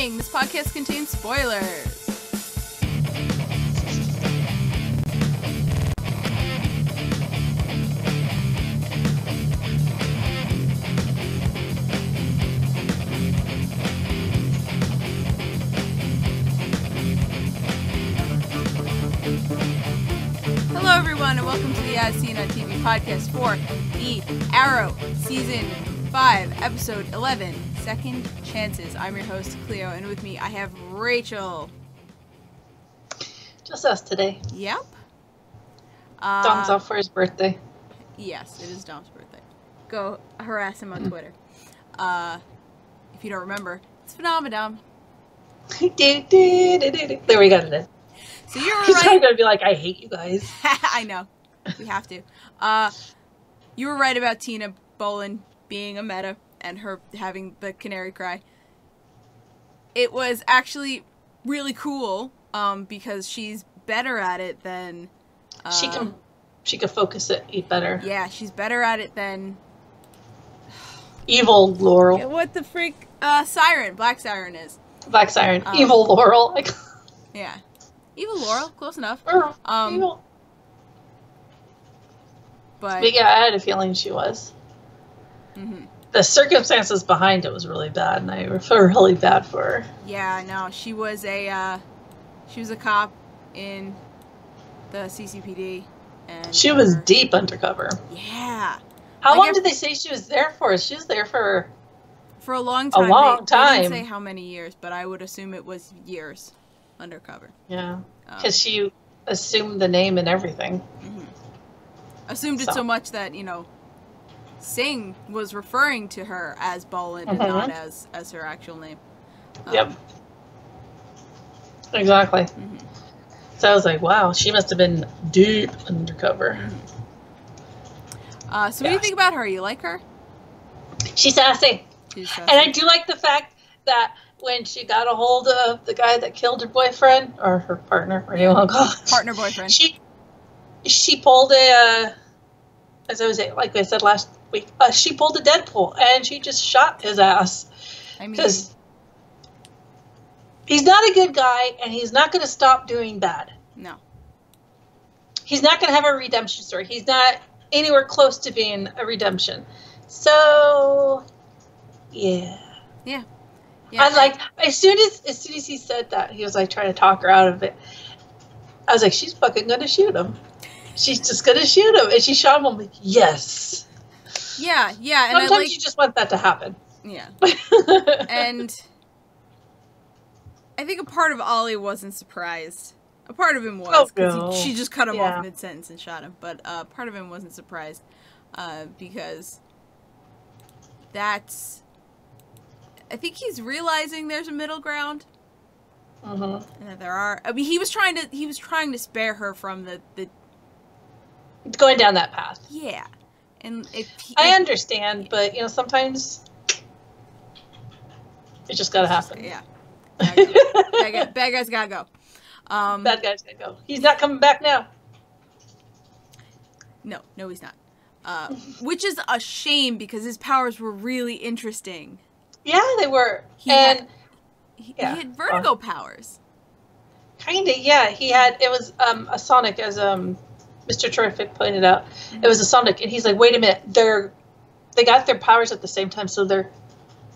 Warning, this podcast contains spoilers. Hello everyone and welcome to the As Seen on TV podcast for the Arrow Season 5, Episode 11, Second Chances. I'm your host, Clio, and with me I have Rachel. Just us today. Yep. Dom's off for his birthday. Yes, it is Dom's birthday. Go harass him on Twitter. If you don't remember, it's Phenomenon. There we got it in. So you were He's right. probably going to be like, I hate you guys. I know. We have to. You were right about Tina Boland being a meta and her having the canary cry. It was actually really cool because she's better at it than... She can focus it better. Yeah, she's better at it than... Evil Laurel. What the freak? Siren. Black Siren is. Black Siren. Evil Laurel. Yeah. Evil Laurel. Close enough. Evil. But yeah, I had a feeling she was. Mm-hmm. The circumstances behind it was really bad, and I felt really bad for her. Yeah, no, she was a cop in the CCPD, and she was deep undercover. Yeah. How long did they say she was there for? She was there for a long time. A long time. They didn't say how many years, but I would assume it was years undercover. Yeah, because she assumed the name and everything. Mm-hmm. Assumed it so much that, you know, Singh was referring to her as Boland and not as her actual name. Yep. Exactly. Mm-hmm. So I was like, wow, she must have been deep undercover. Mm-hmm. So what do you think about her? You like her? She's sassy. She's sassy. And I do like the fact that when she got a hold of the guy that killed her boyfriend, or her partner, or you want to call it. Partner, boyfriend. She pulled as I was saying, like I said last week, she pulled a Deadpool, and she just shot his ass. I mean, because he's not a good guy, and he's not going to stop doing bad. No. He's not going to have a redemption story. He's not anywhere close to being a redemption. So, yeah. Yeah. I like, as soon as he said that, he was like trying to talk her out of it. I was like, she's fucking going to shoot him. She's just going to shoot him. And she shot him. I'm like, yes. Yeah. And sometimes you just want that to happen. Yeah. And I think a part of Ollie wasn't surprised. A part of him was, because she just cut him off mid-sentence and shot him. But part of him wasn't surprised because that's... I think he's realizing there's a middle ground. Mm-hmm. And that there are... I mean, he was trying to spare her from the going down that path. Yeah. And I understand, but, you know, sometimes it just gotta happen. Yeah. Bad guys gotta go. Bad guys gotta go. He's not coming back now. No, he's not. Which is a shame because his powers were really interesting. Yeah, they were. He had vertigo powers. Kinda, yeah. It was a sonic, as Mr. Terrific pointed out. It was a sonic, and he's like, wait a minute, they got their powers at the same time, so their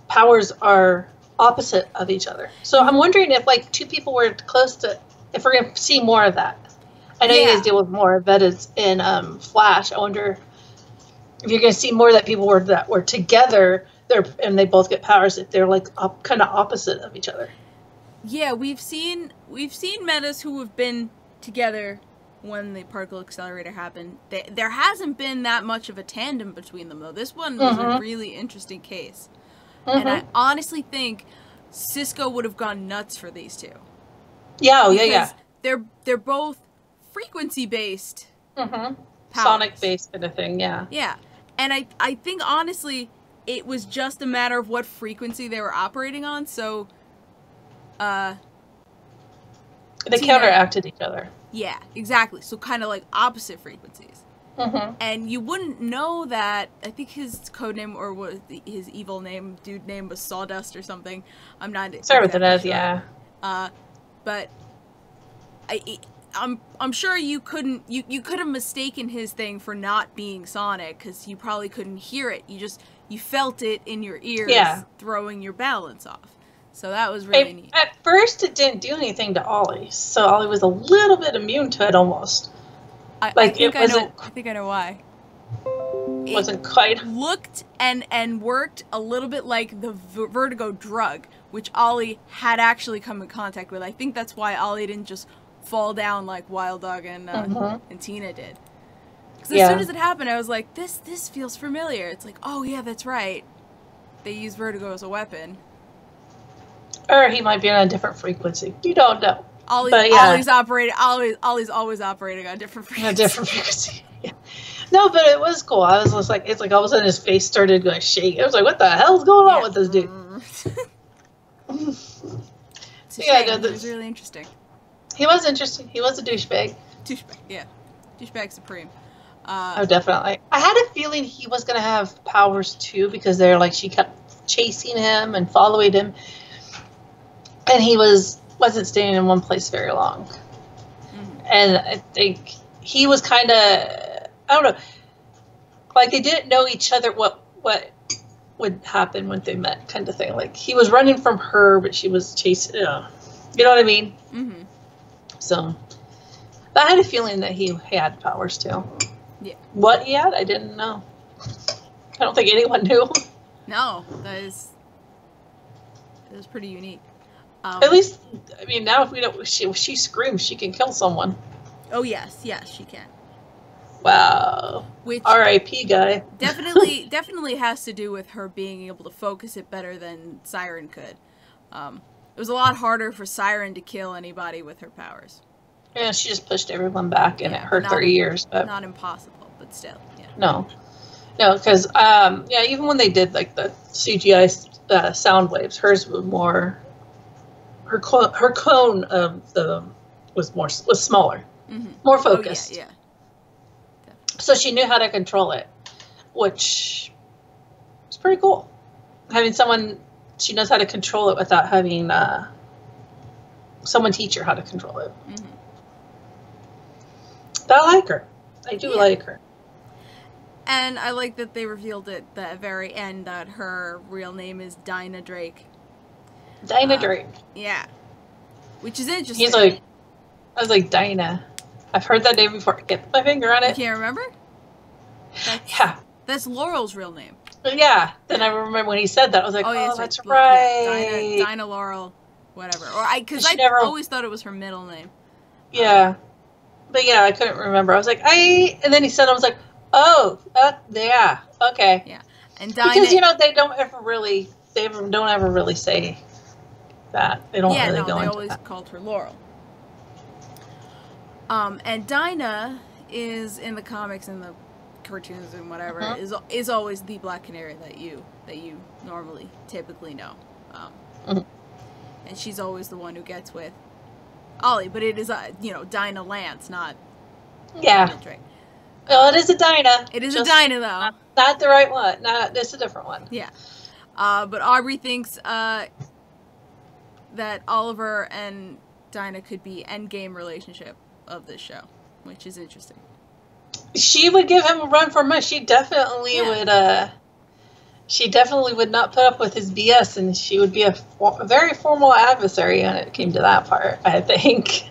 powers are opposite of each other. So I'm wondering if, like, two people were close to, if we're going to see more of that. I know you guys deal with more of that in Flash. I wonder if you're going to see more that people were together, and they both get powers, if they're, like, kind of opposite of each other. Yeah, we've seen metas who have been together when the particle accelerator happened. There hasn't been that much of a tandem between them, though. This one was a really interesting case. And I honestly think Cisco would have gone nuts for these two. Yeah, yeah. They're both frequency-based Sonic-based kind of thing, yeah. Yeah. And I think, honestly, it was just a matter of what frequency they were operating on, so... They counteracted each other. Yeah, exactly. So kind of like opposite frequencies. And you wouldn't know that. I think his codename or his evil name, dude name was Sawdust or something. I'm not Sorry with exactly it as, sure. yeah. But I'm sure you couldn't you could have mistaken his thing for not being Sonic because you probably couldn't hear it. You felt it in your ears, throwing your balance off. So that was really neat. At first, it didn't do anything to Ollie, so Ollie was a little bit immune to it almost. I think I know why. Wasn't quite. Looked and worked a little bit like the vertigo drug, which Ollie had actually come in contact with. I think that's why Ollie didn't just fall down like Wild Dog and Tina did. Because as soon as it happened, I was like, this feels familiar. It's like, oh yeah, that's right. They use vertigo as a weapon. Or he might be on a different frequency. You don't know. Ollie's always operating on a different frequency. A different frequency. Yeah. No, but it was cool. I was just like, it's like all of a sudden his face started going shake. I was like, what the hell's going on with this dude? It was really interesting. He was interesting. He was a douchebag. Douchebag supreme. Oh, definitely. I had a feeling he was going to have powers too because they're like, she kept chasing him and following him. And he wasn't staying in one place very long. And I think he was kind of, I don't know, like they didn't know each other, what would happen when they met kind of thing. Like he was running from her, but she was chasing, you know what I mean? So, but I had a feeling that he had powers too. Yeah. What he had, I didn't know. I don't think anyone knew. No, that was pretty unique. At least, I mean, now if we don't, she screams, she can kill someone. Oh yes, she can. Wow. Which R.I.P. guy. definitely has to do with her being able to focus it better than Siren could. It was a lot harder for Siren to kill anybody with her powers. Yeah, she just pushed everyone back, and it hurt their ears. But not impossible, but still, yeah. No, because even when they did like the CGI sound waves, hers was more. Her cone of was smaller, more focused. Oh, yeah. So she knew how to control it, which is pretty cool. Having someone, she knows how to control it without having someone teach her how to control it. But I like her. I do like her. And I like that they revealed at the very end that her real name is Dinah Drake. Dinah Drake. Yeah. Which is interesting. I was like, Dinah. I've heard that name before. Get my finger on it. You can't remember? That's Laurel's real name. Yeah. Then I remember when he said that. I was like, that's right. Yeah, Dinah Laurel, whatever. Because I always thought it was her middle name. Yeah. But yeah, I couldn't remember. I was like, and then he said, I was like, oh, yeah, okay. Yeah. And Dinah, because, they don't ever really say that. They don't really go into that. they always called her Laurel. And Dinah is in the comics and the cartoons and whatever is always the Black Canary that you normally typically know. And she's always the one who gets with Ollie, but it is Dinah Lance, not Dinah Drake. Well, it is a Dinah. It is a Dinah though. Not the right one. It's a different one. Yeah. But Aubrey thinks that Oliver and Dinah could be endgame relationship of this show, which is interesting. She would give him a run for money. She definitely would. She definitely would not put up with his BS, and she would be a very formal adversary when it came to that part. I think.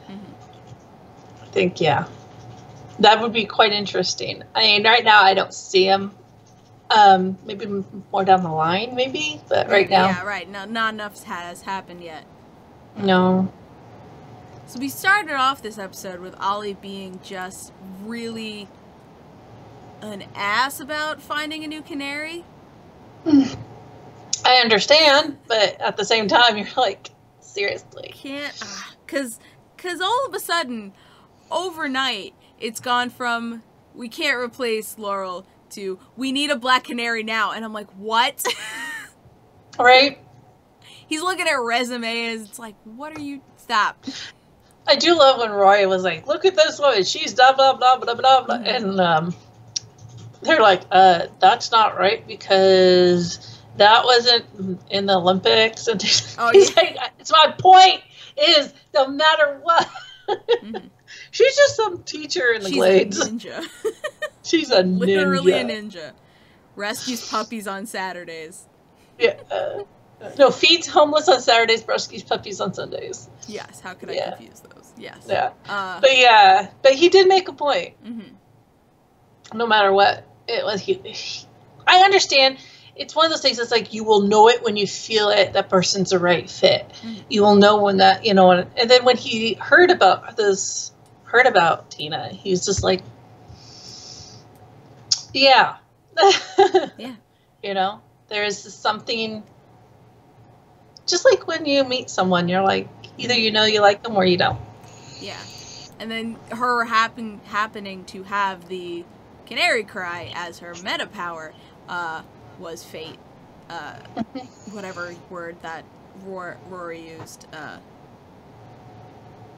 I think that would be quite interesting. I mean, right now I don't see him. Maybe more down the line, maybe, but right now. Yeah, right. No, not enough has happened yet. No. So we started off this episode with Ollie being just really an ass about finding a new canary. I understand, but at the same time, you're like, seriously. Because all of a sudden, overnight, it's gone from, we can't replace Laurel, to, we need a black canary now. And I'm like, what? Right? He's looking at resumes. It's like, what are you, stop. I do love when Roy was like, "Look at this woman. She's blah blah blah blah blah blah," and they're like, "That's not right because that wasn't in the Olympics." And he's like, "It's my point. Is no matter what." She's just some teacher in the Glades. A ninja. She's a ninja. Literally a ninja. Rescues puppies on Saturdays. Yeah. No, feeds homeless on Saturdays, rescues puppies on Sundays. Yes, how could I confuse those? Yes. Yeah. But he did make a point. No matter what it was, I understand. It's one of those things that's like, you will know it when you feel it, that person's the right fit. You will know when that, and then when he heard about Tina, he's just like, yeah. Yeah. There is something, just like when you meet someone, you're like, either you like them or you don't. Yeah. And then her happening to have the canary cry as her meta power, was fate. Whatever word that Rory used.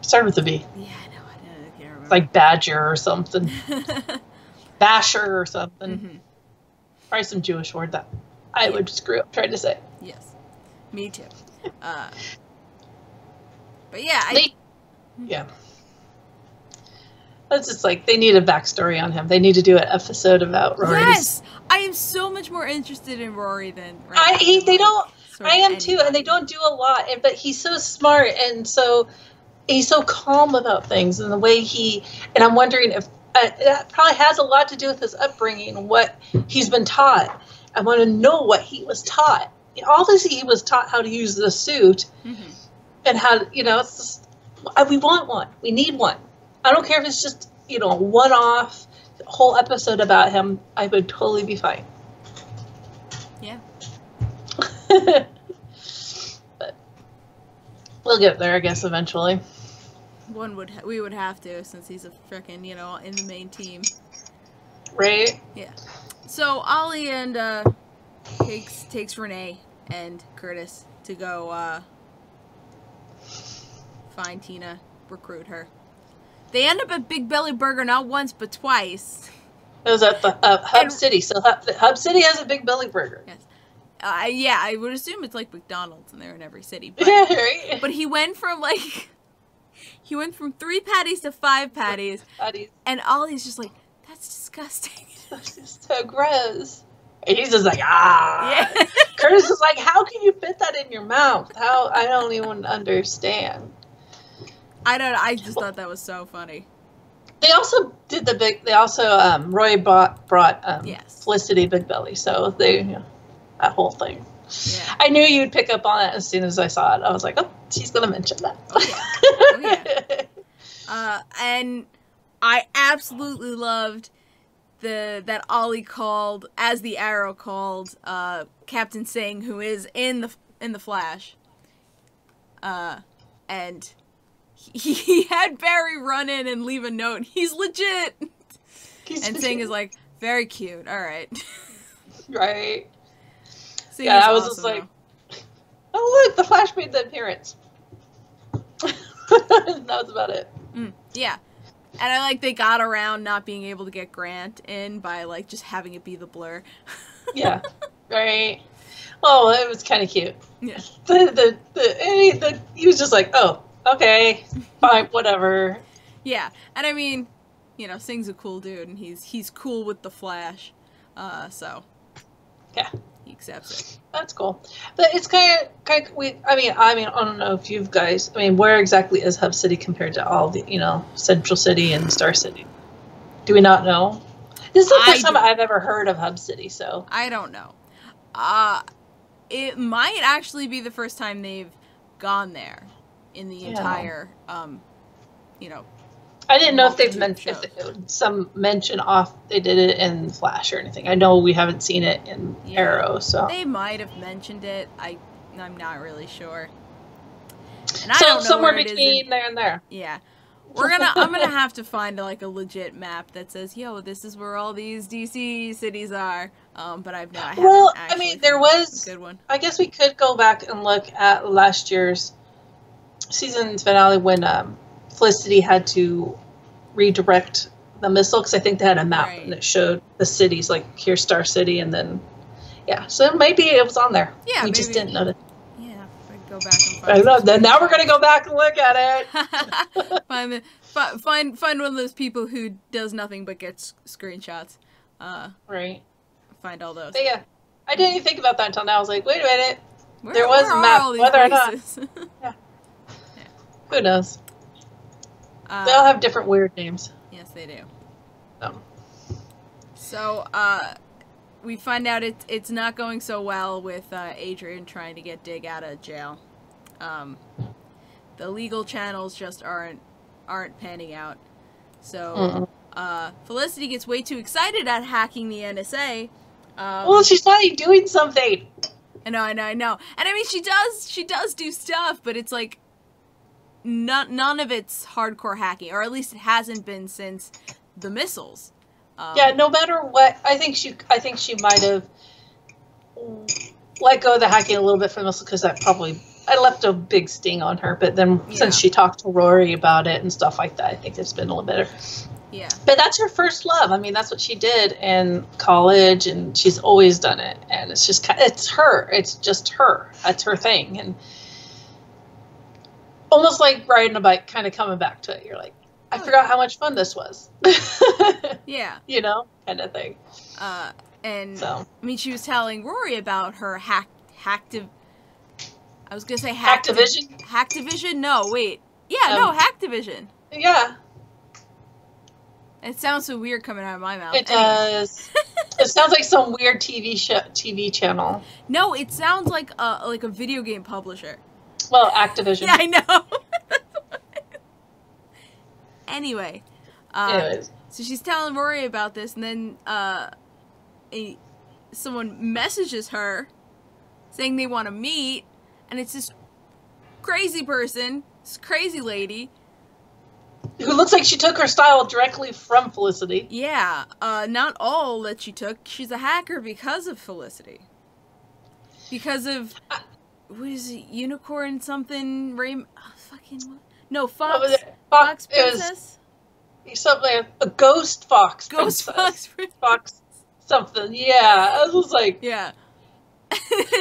Started with a B. Yeah, I know. I can't remember. It's like badger or something. Basher or something. Probably some Jewish word that I would screw up trying to say. Yes. Me too. But yeah, yeah. That's just like, they need a backstory on him. They need to do an episode about Rory. Yes! I am so much more interested in Rory than I am too, and they don't do a lot, but he's so smart, and so he's so calm about things, and the way and I'm wondering if that probably has a lot to do with his upbringing, what he's been taught. I want to know what he was taught. Obviously, he was taught how to use the suit, and how, it's just, we want one. We need one. I don't care if it's just, one-off, whole episode about him. I would totally be fine. Yeah. But we'll get there, I guess, eventually. We would have to, since he's a frickin', in the main team. Right? Yeah. So Ollie and takes Renee and Curtis to go find Tina, recruit her. They end up at Big Belly Burger not once but twice. It was at the Hub City, so Hub City has a Big Belly Burger. Yes. Yeah, I would assume it's like McDonald's and they're in every city. But, yeah, right. But he went from 3 patties to 5 patties. And Ollie's just like, that's disgusting. That's just so gross. And he's just like, ah. Yeah. Curtis is like, how can you fit that in your mouth? I don't even understand. I just thought that was so funny. They also did Roy brought Felicity Big Belly, so that whole thing. Yeah. I knew you'd pick up on it as soon as I saw it. I was like, oh, she's gonna mention that. Oh yeah. And I absolutely loved that Ollie called, as the Arrow called, Captain Singh, who is in the Flash. And he had Barry run in and leave a note. He's legit. And Singh is like, very cute. All right. Right. Singh I was awesome, just like, oh look, the Flash made the appearance. That was about it. Yeah. And I like they got around not being able to get Grant in by like just having it be the Blur. Yeah. Right. Oh, it was kind of cute. Yeah. He was just like, oh, okay, fine, whatever. Yeah, and I mean, Singh's a cool dude, and he's cool with the Flash, so yeah, he accepts it. That's cool. But it's kind of I mean, I don't know if you guys. I mean, where exactly is Hub City compared to all the Central City and Star City? Do we not know? This is the first time I've ever heard of Hub City, so I don't know. It might actually be the first time they've gone there in the entire, I didn't know if if some mention off they did it in Flash or anything. I know we haven't seen it in Arrow, so they might have mentioned it. I'm not really sure. And I don't know somewhere between there and there. Yeah, I'm gonna have to find like a legit map that says, "Yo, this is where all these DC cities are." But I haven't. Well, I mean, there was a good one. I guess we could go back and look at last year's season's finale when Felicity had to redirect the missile, because I think they had a map and it showed the cities, like here's Star City, and then so maybe it was on there. Yeah, we just didn't notice. Yeah, I'd go back and I know. Then now we're gonna go back and look at it. find one of those people who does nothing but gets screenshots. Right. Find all those. But yeah, I didn't even think about that until now. I was like, wait a minute. There was a map, whether or not. Yeah. Who knows? They all have different weird names. Yes, they do. So, we find out it's not going so well with Adrian trying to get Dig out of jail. The legal channels just aren't panning out. So, Felicity gets way too excited at hacking the NSA. Well, she's finally doing something. I know. And I mean, she does do stuff, but it's like none of it's hardcore hacking, or at least it hasn't been since the missiles. Yeah, no matter what, I think she might have let go of the hacking a little bit for the missile, because I left a big sting on her. But then since she talked to Rory about it and stuff like that, I think it's been a little better. Yeah. But that's her first love. I mean, that's what she did in college, and she's always done it. And it's her. It's just her. That's her thing. And almost like riding a bike, kind of coming back to it. You're like, I forgot how much fun this was. Yeah. You know, kind of thing. And so, I mean, she was telling Rory about her Hacktivision. Hacktivision? No, wait. Yeah, no, Hacktivision. Yeah. It sounds so weird coming out of my mouth. It does. It sounds like some weird TV channel. No, it sounds like a video game publisher. Well, Activision. Yeah, I know. Anyway, so she's telling Rory about this, and then someone messages her saying they want to meet, and it's this crazy person, this crazy lady. Who looks like she took her style directly from Felicity. Yeah, not all that she took. She's a hacker because of Felicity. Because of, what is it, Unicorn something? Fucking what? No, Fox. Fox Princess? Something like a Ghost Fox Ghost Princess. Fox something, yeah. I was like... Yeah.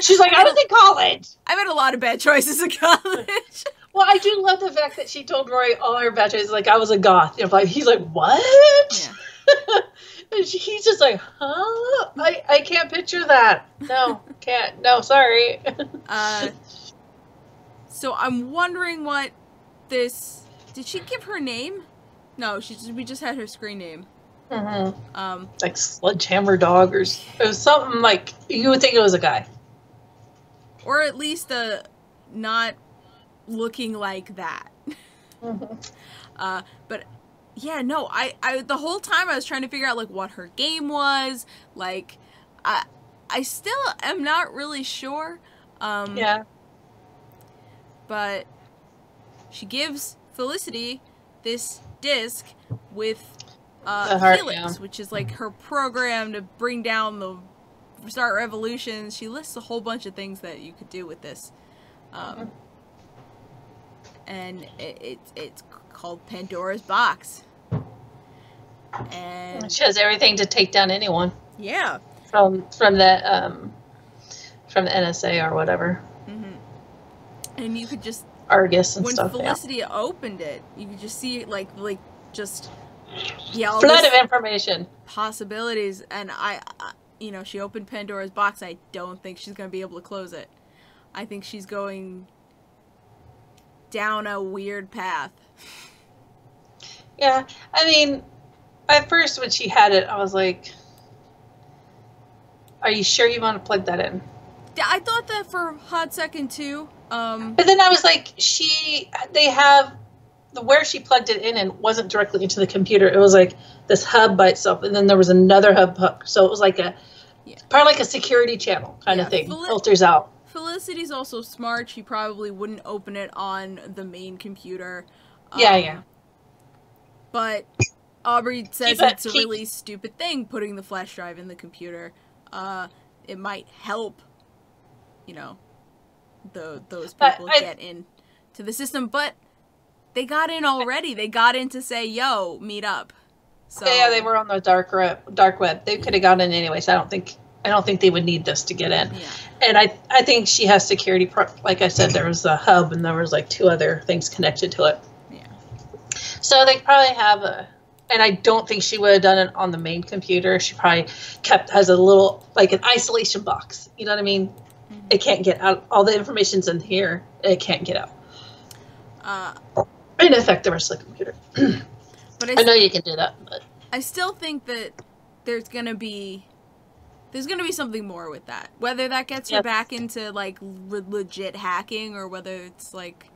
She's like, I was in college. I made a lot of bad choices in college. Well, I do love the fact that she told Rory all her bad choices, like, I was a goth. You know, like, he's like, what? Yeah. And he's just like, huh? I can't picture that. No, can't. No, sorry. So I'm wondering what this... Did she give her name? No, we just had her screen name. Mm-hmm. Like Sledgehammer Dog, or it was something like, you would think it was a guy. Or at least not looking like that. Mm-hmm. But yeah, no, I the whole time I was trying to figure out like what her game was. Like, I still am not really sure. Yeah. But she gives Felicity this disc with Helix, which is like her program to bring down start revolutions. She lists a whole bunch of things that you could do with this. And it's called Pandora's Box. And she has everything to take down anyone. Yeah. From the NSA or whatever. Mm-hmm. And you could just Argus and stuff. When Felicity opened it, you could just see like just all flood of information, possibilities, and I she opened Pandora's box. I don't think she's gonna be able to close it. I think she's going down a weird path. Yeah, I mean, at first when she had it, I was like, "Are you sure you want to plug that in?" Yeah, I thought that for a hot second too. But then I was like, they have where she plugged it in and wasn't directly into the computer. It was like this hub by itself, and then there was another hub hook. So it was like part of like a security channel kind of thing. Filters out. Felicity's also smart. She probably wouldn't open it on the main computer. Yeah. But Aubrey says it's a really stupid thing, putting the flash drive in the computer. It might help, those people get into the system, but they got in already. They got in to say, "Yo, meet up." So yeah, they were on the dark web. They could have gotten in anyways. I don't think they would need this to get in. Yeah. And I think she has security. Like I said, there was a hub and there was like 2 other things connected to it. Yeah. So they probably have and I don't think she would have done it on the main computer. She probably has a little, like an isolation box. You know what I mean? Mm-hmm. It can't get out. All the information's in here. It can't get out. In effect, the rest of the computer. But I know you can do that. But I still think that there's gonna be something more with that. Whether that gets her back into like legit hacking, or whether it's like,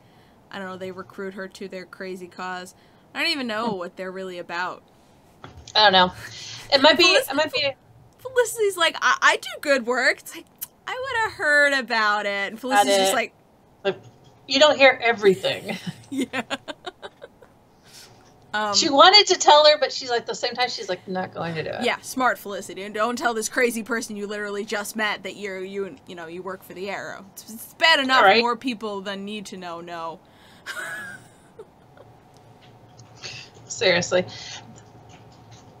I don't know, they recruit her to their crazy cause. I don't even know what they're really about. I don't know. It might be. Felicity's like, I do good work. It's like, I would have heard about it. And Felicity's just like, you don't hear everything. Yeah. She wanted to tell her, but she's like, at the same time, she's like, not going to do it. Yeah, smart Felicity. And don't tell this crazy person you literally just met that you work for the Arrow. It's bad enough. Right. More people than need to know. Seriously.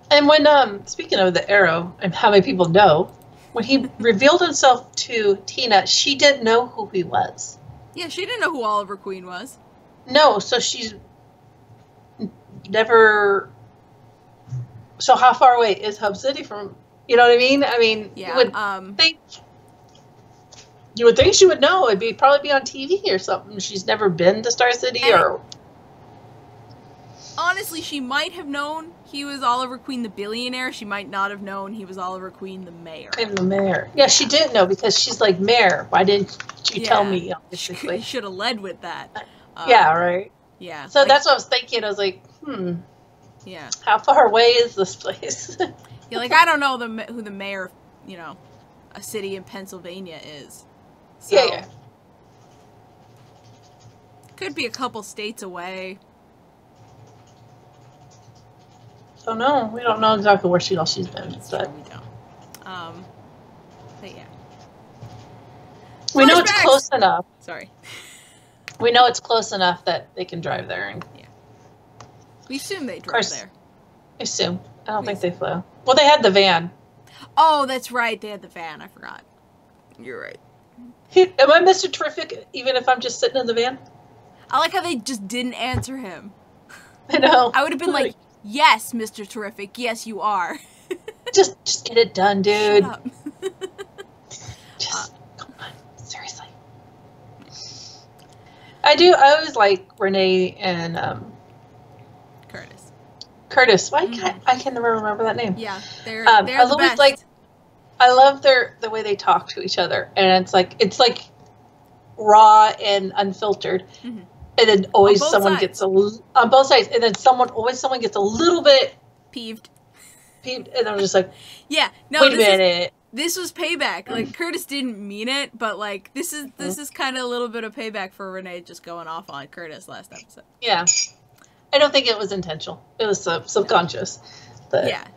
And when, speaking of the Arrow and how many people know, when he revealed himself to Tina, she didn't know who he was. Yeah, she didn't know who Oliver Queen was. No, so she's never. So how far away is Hub City from? You know what I mean? I mean, yeah, you would think she would know. It'd probably be on TV or something. She's never been to Star City, or. Honestly, she might have known he was Oliver Queen the billionaire. She might not have known he was Oliver Queen the mayor. And the mayor. Yeah, she didn't know because she's like, Mayor, why didn't you tell me? She should have led with that. Yeah, right. Yeah. So that's what I was thinking. I was like, yeah. How far away is this place? Yeah, like, I don't know who the mayor of, a city in Pennsylvania is. So, yeah. Could be a couple states away. Don't know. We don't know exactly where she's been. But we don't. But yeah. We know it's close enough. Sorry. We know it's close enough that they can drive there. And yeah. We assume they drove there. I assume. I don't think they flew. Well, they had the van. Oh, that's right. They had the van. I forgot. You're right. Am I Mr. Terrific even if I'm just sitting in the van? I like how they just didn't answer him. I know. I would have been like, yes, Mr. Terrific. Yes, you are. just get it done, dude. Shut up. Come on. Seriously. I always like Renee and Curtis. Why I can never remember that name. Yeah, they're the best. Like, I love the way they talk to each other, and it's like raw and unfiltered. Mm-hmm. And then always someone gets on both sides, and then someone gets a little bit peeved, and I'm just like, yeah, no, wait a minute. This was payback. Like, Curtis didn't mean it, but like this is kind of a little bit of payback for Renee just going off on Curtis last episode. Yeah, I don't think it was intentional. It was subconscious. But yeah,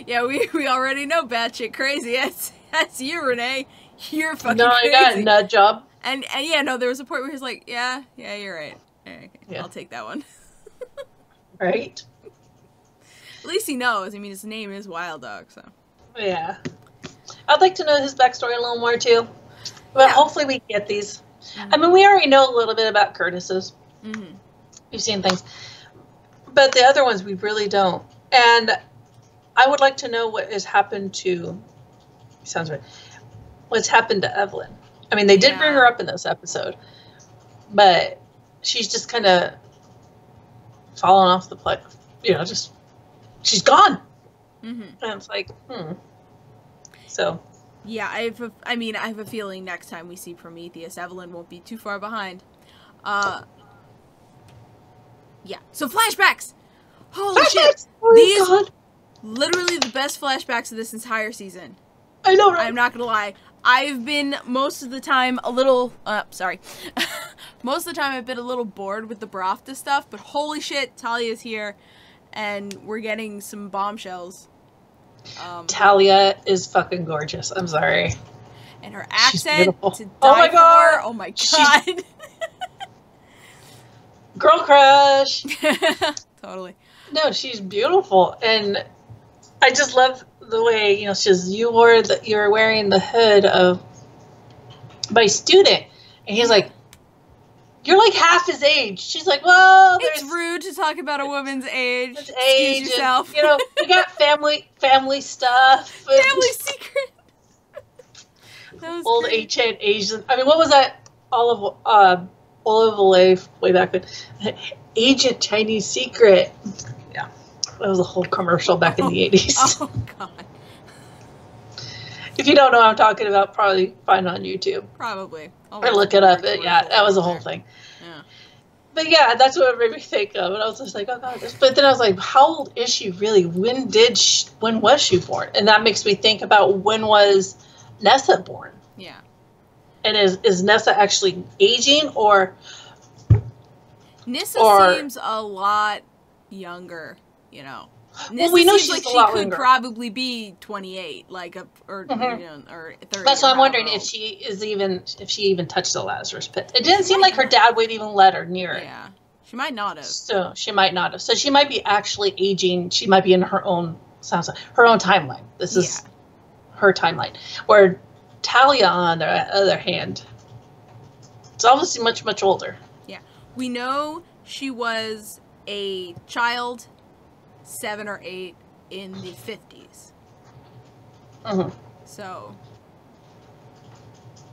yeah, we already know batshit crazy. That's you, Renee. You're fucking crazy. You got a nut job. And yeah, no, there was a point where he was like, yeah, you're right. Okay, yeah. I'll take that one. Right. At least he knows. I mean, his name is Wild Dog, so. Yeah. I'd like to know his backstory a little more, too. But hopefully we get these. Mm-hmm. I mean, we already know a little bit about Curtis's. Mm-hmm. We've seen things. But the other ones, we really don't. And I would like to know what has happened to... Sounds right. What's happened to Evelyn. I mean, they did bring her up in this episode. But she's just kind of fallen off the plate. Just... She's gone. Mm-hmm. And it's like, So. Yeah, I have a feeling next time we see Prometheus, Evelyn won't be too far behind. Yeah. So flashbacks! Holy shit! Oh, these God. Literally the best flashbacks of this entire season. I know, right? I'm not gonna lie. I've been most of the time a little, most of the time I've been a little bored with the Barafta stuff, but holy shit, Talia's here. And we're getting some bombshells. Talia is fucking gorgeous. I'm sorry. And her accent to die oh my God. for. Oh my God. Girl crush. Totally. No, she's beautiful, and I just love the way, she says, you were wearing the hood of my student, and he's like, you're like half his age. She's like, well, it's rude to talk about a woman's age. Excuse yourself. And, we got family stuff. Family secret. Old great. ancient Asian. I mean, what was that? Olive Olay way back then. Ancient Chinese secret. Yeah, that was a whole commercial back in the 80s. Oh God. If you don't know what I'm talking about, probably find it on YouTube. Probably. Or look it up. Yeah, that was the whole thing. Yeah. But yeah, that's what it made me think of. And I was just like, oh God. But then I was like, how old is she really? When was she born? And that makes me think about, when was Nessa born? Yeah. And is Nessa actually aging, or... Nissa seems a lot younger, Nissa we know seems she's like a lot she could younger. probably be 28, or 30. That's why I'm wondering if she even touched the Lazarus pit. It didn't seem like her dad would even let her near it. Yeah, she might not have. So she might not have. So she might be actually aging. She might be in her own timeline. This is her timeline. Where Talia, on the other hand, it's obviously much, much older. Yeah, we know she was a child, 7 or 8 in the 50s. Mm-hmm. So,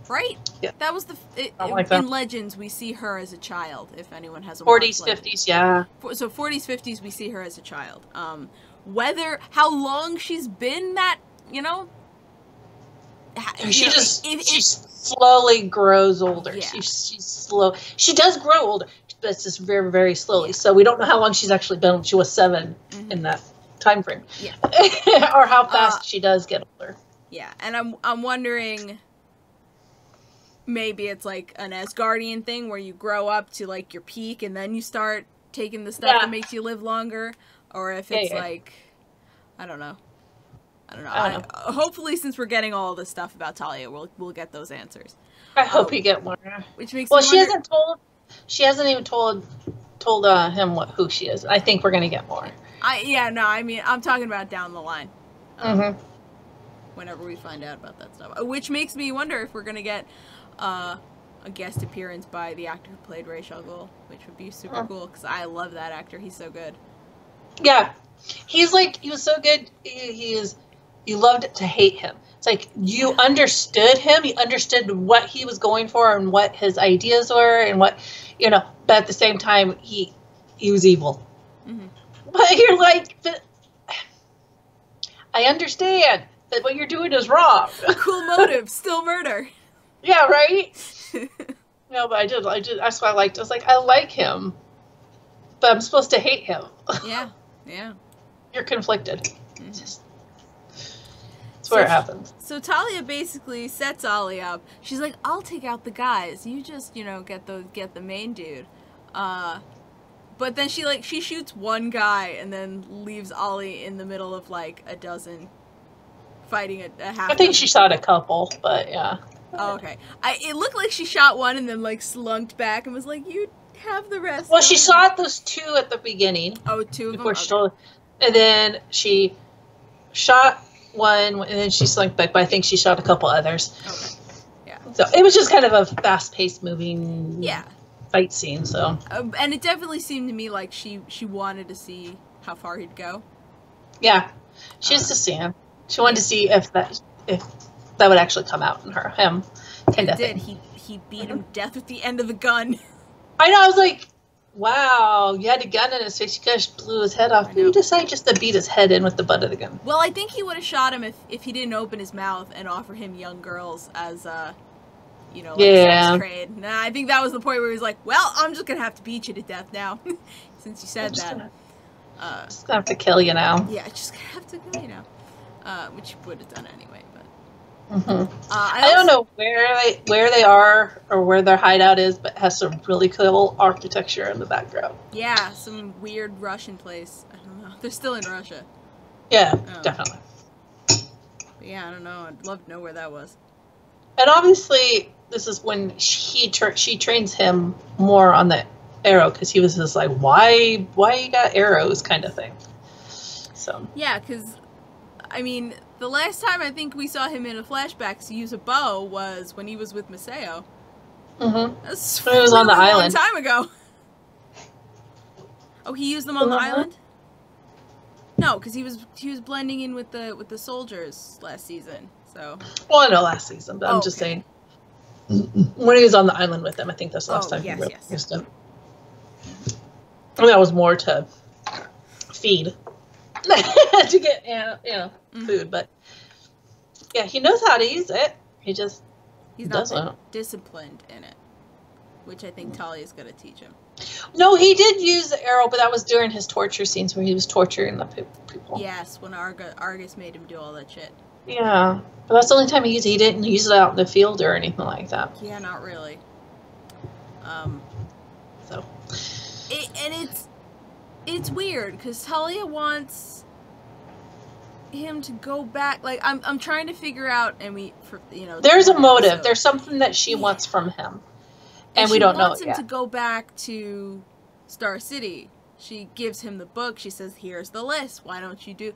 right? Yeah. That was like that. In Legends, we see her as a child. If anyone has a 40s, 50s, yeah. So 40s, 50s, we see her as a child. How long she's been that, She slowly grows older. Yeah. She's slow. She does grow older, but it's just very, very slowly. So we don't know how long she's actually been. She was 7 in that time frame. Yeah. Or how fast she does get older. Yeah, and I'm wondering, maybe it's like an Asgardian thing where you grow up to like your peak and then you start taking the stuff that makes you live longer, or if it's like, I don't know. Hopefully, since we're getting all this stuff about Talia, we'll get those answers. I hope you get more. Which makes she hasn't even told him who she is. I think we're gonna get more. I'm talking about down the line. Whenever we find out about that stuff, which makes me wonder if we're gonna get a guest appearance by the actor who played Ra's al Ghul, which would be super cool because I love that actor. He's so good. Yeah, he was so good. You loved to hate him. It's like you understood him. You understood what he was going for and what his ideas were and what, but at the same time, he was evil. Mm-hmm. But you're like, I understand that what you're doing is wrong. Cool motive, still murder. Yeah, right? No, but I did. That's what I liked. I was like, I like him, but I'm supposed to hate him. Yeah. You're conflicted. Mm-hmm. That's where it happens. So Talia basically sets Ollie up. She's like, I'll take out the guys. You just, get the main dude. But then she shoots one guy and then leaves Ollie in the middle of like a dozen fighting a half. I think she shot a couple, but yeah. Oh, okay. It looked like she shot one and then like slunked back and was like, you have the rest. Well, she shot those 2 at the beginning. Oh, 2 of them? Okay. And then she shot one, and then she slunk back, but I think she shot a couple others. Okay. Yeah. So it was just kind of a fast-paced moving fight scene, so. And it definitely seemed to me like she wanted to see how far he'd go. Yeah. She used to see him. She wanted to see if that would actually come out in him. It did. He beat him to death with the end of the gun. I know, I was like, wow, you had a gun in his face, you guys blew his head off. You decided just to beat his head in with the butt of the gun. Well, I think he would have shot him if he didn't open his mouth and offer him young girls as sex trade. Nah, I think that was the point where he was like, well, I'm just going to have to beat you to death now, since you said that. Just going to have to kill you now. Yeah, just going to have to kill you now. Which you would have done anyway, but. Mm-hmm. I don't know where they are or where their hideout is, but it has some really cool architecture in the background. Yeah, some weird Russian place. I don't know. They're still in Russia. Yeah, definitely. But yeah, I don't know. I'd love to know where that was. And obviously, this is when she trains him more on the Arrow, because he was just like, why you got arrows kind of thing. So yeah, because I mean, the last time I think we saw him in a flashback use a bow was when he was with Maseo. That's it was on the island. Long time ago. Oh, he used them on the island? No, because he was blending in with the soldiers last season. So. Well, no, last season, but I'm just saying when he was on the island with them, I think that's the last time he used them. And that was more to feed, to get food, but yeah, he knows how to use it. He's not disciplined in it, which I think Talia's gonna teach him. No, he did use the arrow, but that was during his torture scenes where he was torturing the people. Yes, when Argus made him do all that shit. Yeah, but that's the only time he used it. He didn't use it out in the field or anything like that. Yeah, not really. So. It's weird because Talia wants him to go back. Like I'm trying to figure out, and there's a motive. There's something that she wants from him. And we don't know it yet. She wants him to go back to Star City. She gives him the book. She says, here's the list. Why don't you do...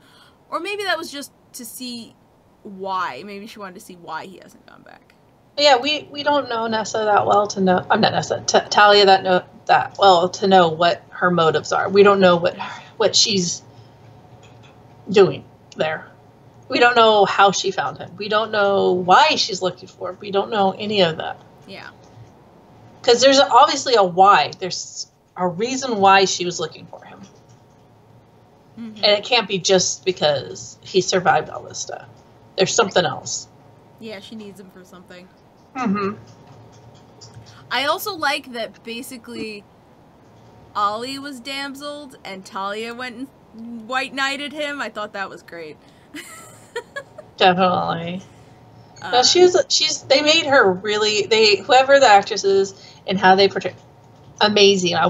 Or maybe that was just to see why. Maybe she wanted to see why he hasn't gone back. Yeah, we don't know Nessa that well to know... I'm not Nessa. Talia that well to know what her motives are. We don't know what she's doing there. We don't know how she found him. We don't know why she's looking for him. We don't know any of that. Yeah. Because there's obviously a why. There's a reason why she was looking for him. And it can't be just because he survived all this stuff. There's something else. Yeah, she needs him for something. Mm-hmm. I also like that basically Ollie was damseled and Talia went and white knighted him. I thought that was great. Definitely. No, they made her really, whoever the actress is and how they portray, amazing. I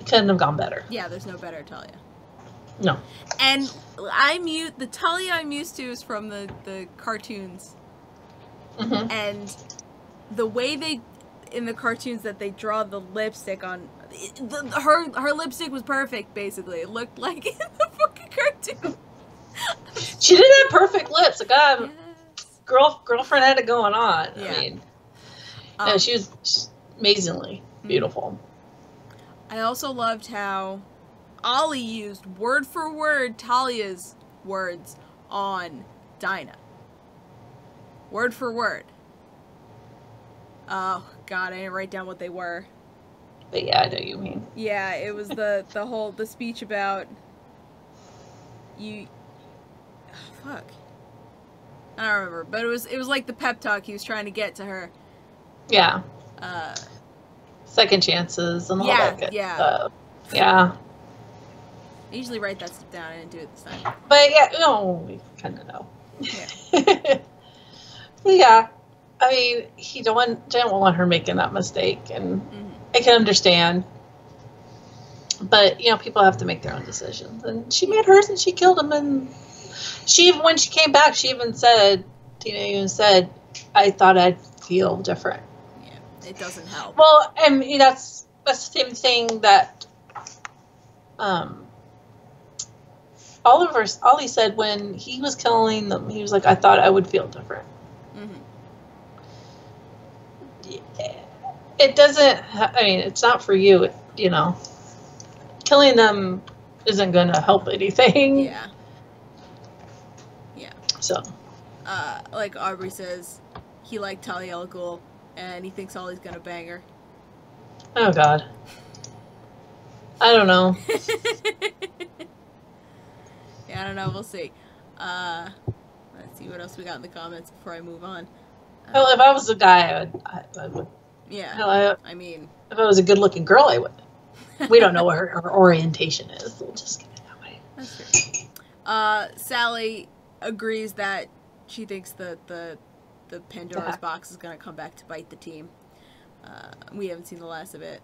couldn't have gone better. Yeah, there's no better Talia. No. And the Talia I'm used to is from the cartoons. Mm-hmm. And the way in the cartoons that they draw the lipstick on, her lipstick was perfect, basically. It looked like in the fucking cartoon. She did have perfect lips. The guy, girlfriend had it going on. Yeah. I mean, she was amazingly beautiful. I also loved how Ollie used word for word Talia's words on Dinah. Word for word. Oh God, I didn't write down what they were. But yeah, I know what you mean. Yeah, it was the speech about you. Oh, fuck. I don't remember, but it was like the pep talk he was trying to get to her. Yeah. Second chances and all that good stuff. Yeah. I usually write that stuff down. I didn't do it this time. But yeah, we kind of know. Yeah. Yeah. I mean, he didn't want her making that mistake, and I can understand. But people have to make their own decisions, and she made hers, and she killed him. And when she came back, she even said, Tina said, "I thought I'd feel different." Yeah, it doesn't help. Well, I mean, that's the same thing that Ollie said when he was killing them. He was like, "I thought I would feel different." It doesn't. I mean, it's not for you. Killing them isn't going to help anything. Yeah. Yeah. So. Like Aubrey says, he liked Talia al Ghul, and he thinks Ollie's gonna bang her. Oh God. I don't know. Yeah, I don't know. We'll see. Let's see what else we got in the comments before I move on. Well, if I was a guy, I would. Yeah. Hell, I mean, if I was a good-looking girl, I would. We don't know what her orientation is. We'll just get it that way. That's true. Sally agrees that she thinks that the Pandora's box is going to come back to bite the team. We haven't seen the last of it.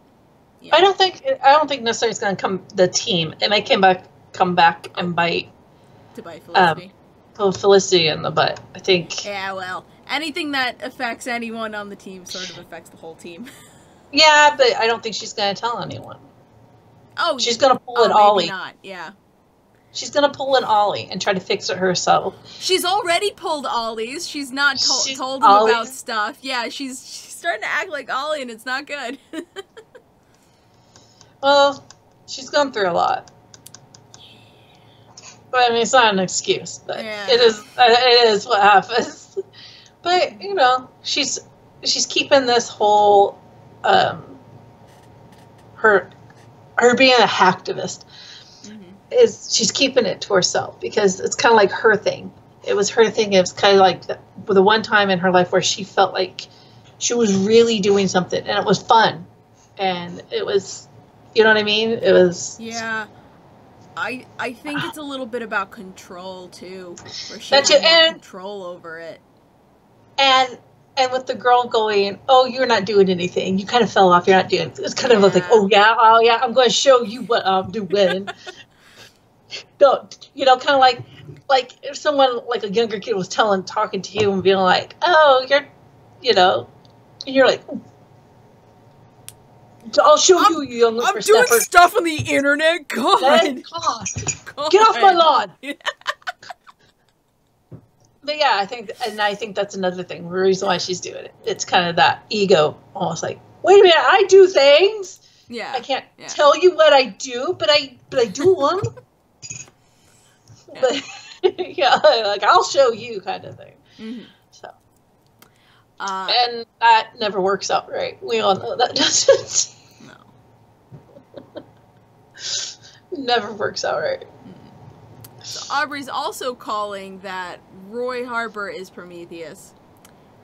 Yeah. I don't think necessarily it's going to come the team. It may come back and bite. To bite Felicity. Felicity in the butt. I think. Yeah, well, anything that affects anyone on the team sort of affects the whole team. Yeah, but I don't think she's going to tell anyone. Oh, she's going to pull an maybe Ollie. Not. Yeah. She's going to pull an Ollie and try to fix it herself. She's already pulled Ollies. She's not told them about stuff. Yeah, she's starting to act like Ollie, and it's not good. Well, she's gone through a lot. But, I mean, it's not an excuse, but yeah. It is what happens. But, you know, she's keeping this whole, her being a hacktivist, she's keeping it to herself, because it's kind of like her thing. It was her thing. It was kind of like the one time in her life where she felt like she was really doing something, and it was fun. And it was, you know what I mean? It was... Yeah. I think it's a little bit about control, too. Where she has control over it. And with the girl going, oh, you're not doing anything. You kind of fell off. You're not doing it. It's kind of like, oh, yeah, I'm going to show you what I'm doing. Don't, you know, kind of like if someone, like a younger kid was talking to you and being like, oh, you're, you know, and you're like, I'll show you, you young I'm doing stuff on the internet. God. Get off my lawn. But yeah, I think that's another thing. The reason why she's doing it. It's kind of that ego, almost like, wait a minute, I do things. Yeah. I can't tell you what I do, but I do them. But yeah, like I'll show you, kind of thing. Mm-hmm. So. And that never works out right. We all know that doesn't. No. Never works out right. So Aubrey's also calling that Roy Harper is Prometheus,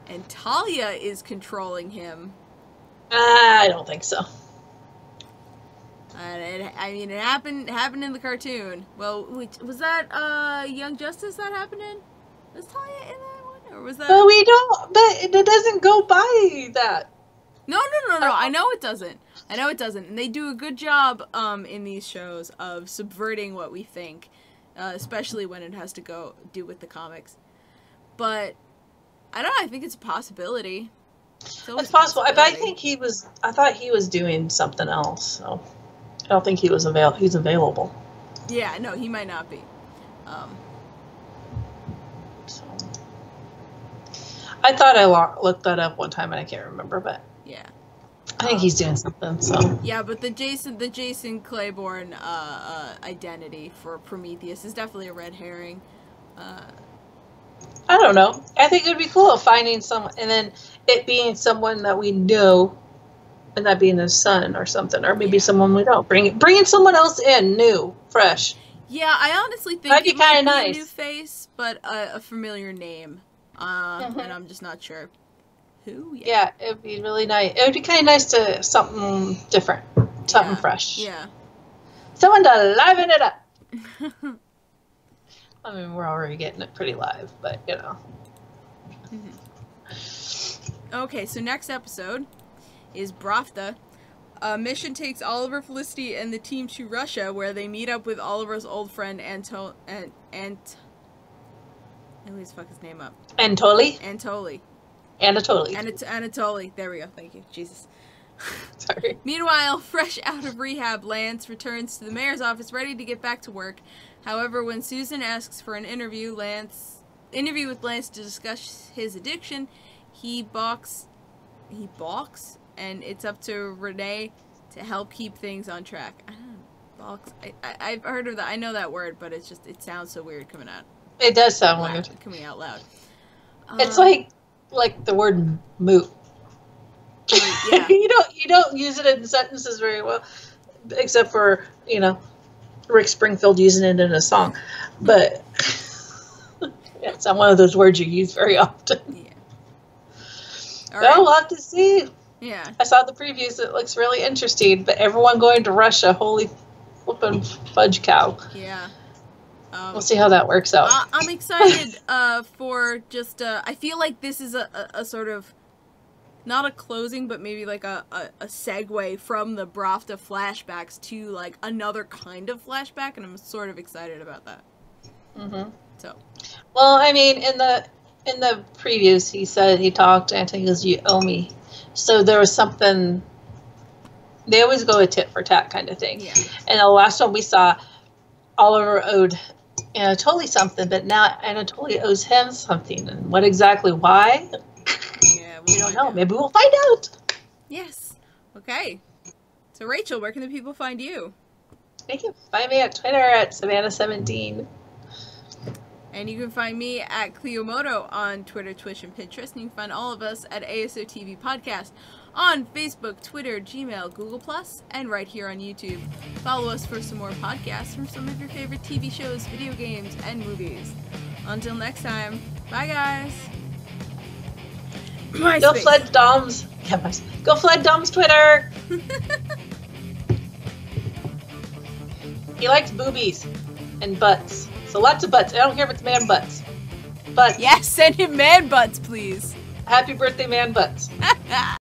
and Talia is controlling him. I don't think so. It happened in the cartoon. Well, was that Young Justice that happened in? Was Talia in that one, or was that? Well, we don't. But it doesn't go by that. No. I know it doesn't. And they do a good job in these shows of subverting what we think, especially when it has to do with the comics. But I don't know. I think it's a possibility. It's possible. But I think I thought he was doing something else. So I don't think he's available. Yeah, no, he might not be. So I thought I looked that up one time and I can't remember, but yeah, I think he's doing something. So yeah, but the Jason Claiborne identity for Prometheus is definitely a red herring. I don't know. I think it would be cool finding someone, and then it being someone that we know, and that being his son or something, or maybe someone we don't. Bringing someone else in, new, fresh. Yeah, I honestly think that'd be kind of nice. A new face, but a familiar name, and I'm just not sure who yet. Yeah, it would be really nice. It would be kind of nice to something different, something fresh. Yeah, someone to liven it up. I mean, we're already getting it pretty live, but you know. Okay, so next episode is Bravda. Mission takes Oliver, Felicity, and the team to Russia, where they meet up with Oliver's old friend Let me just fuck his name up. Anatoly. There we go. Thank you. Jesus. Sorry. Meanwhile, fresh out of rehab, Lance returns to the mayor's office, ready to get back to work. However, when Susan asks for an interview with Lance to discuss his addiction, he balks, and it's up to Renee to help keep things on track. I don't know, balks. I've heard of that. I know that word, but it sounds so weird coming out. It does sound weird. Coming out loud. It's like the word moot. Yeah. you don't use it in sentences very well, except for, you know, Rick Springfield using it in a song. But it's not one of those words you use very often. Yeah. All right. We'll have to see. Yeah. I saw the previews. It looks really interesting. But everyone going to Russia, holy flippin' fudge cow. Yeah. We'll see how that works out. I'm excited for just... I feel like this is a sort of... Not a closing, but maybe like a segue from the Bravda flashbacks to like another kind of flashback, and I'm sort of excited about that. So, well, I mean, in the previews, he talked, and he goes, "You owe me." So there was something They always go a tit for tat kind of thing. Yeah. And the last one we saw, Oliver owed Anatoly something, but now Anatoly owes him something. And what exactly? Why? Yeah, we don't know. Maybe we'll find out. Yes. Okay. So, Rachel, where can the people find you? You can find me at Twitter at Savannah17. And you can find me at Clio Moto on Twitter, Twitch, and Pinterest. And you can find all of us at ASO TV Podcast on Facebook, Twitter, Gmail, Google+, and right here on YouTube. Follow us for some more podcasts from some of your favorite TV shows, video games, and movies. Until next time, bye guys! Go flood Dom's. Yeah, go flood Dom's Twitter. He likes boobies and butts. So lots of butts. I don't care if it's man butts. But yes, send him man butts, please. Happy birthday, man butts.